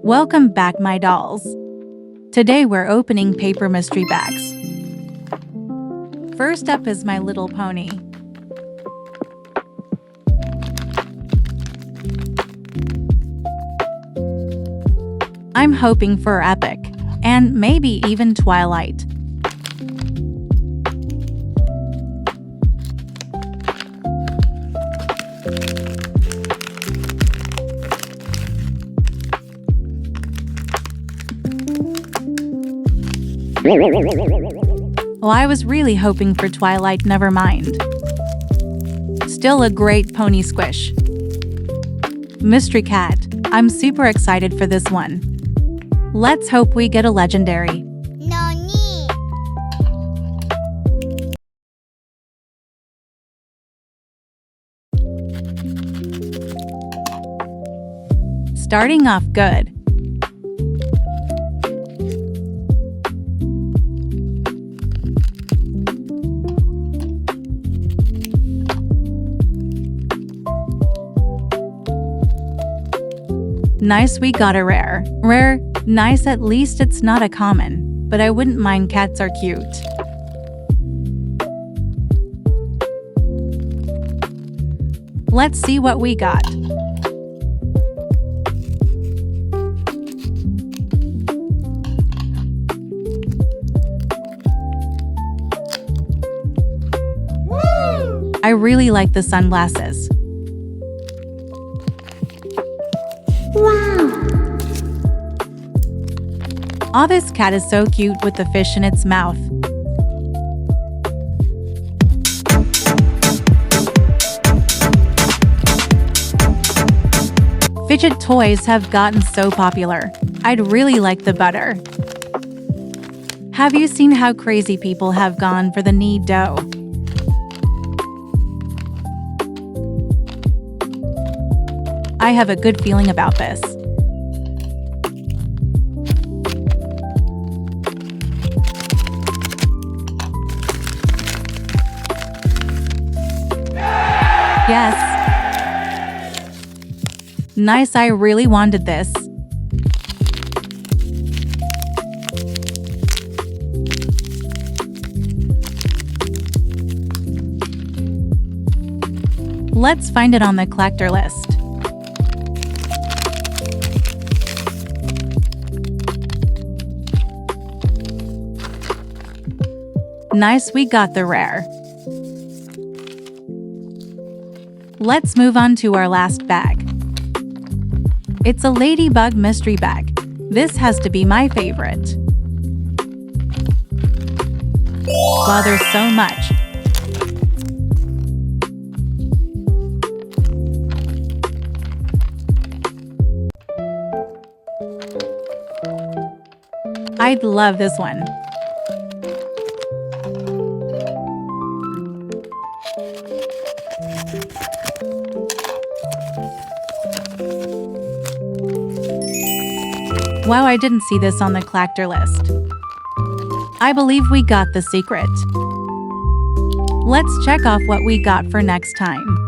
Welcome back, my dolls. Today we're opening paper mystery bags. First up is My Little Pony. I'm hoping for epic, and maybe even Twilight. Well, I was really hoping for Twilight, never mind. Still a great pony squish. Mystery Cat. I'm super excited for this one. Let's hope we get a legendary. Nani? Starting off good. Nice, we got a rare. Rare, nice, at least it's not a common, but I wouldn't mind, cats are cute. Let's see what we got. Woo! I really like the sunglasses. Wow! Aw, this cat is so cute with the fish in its mouth. Fidget toys have gotten so popular. I'd really like the butter. Have you seen how crazy people have gone for the knead dough? I have a good feeling about this. Yes. Nice, I really wanted this. Let's find it on the collector list. Nice, we got the rare. Let's move on to our last bag. It's a Ladybug mystery bag. This has to be my favorite. Wow, there's so much. I'd love this one. Wow, I didn't see this on the collector list. I believe we got the secret. Let's check off what we got for next time.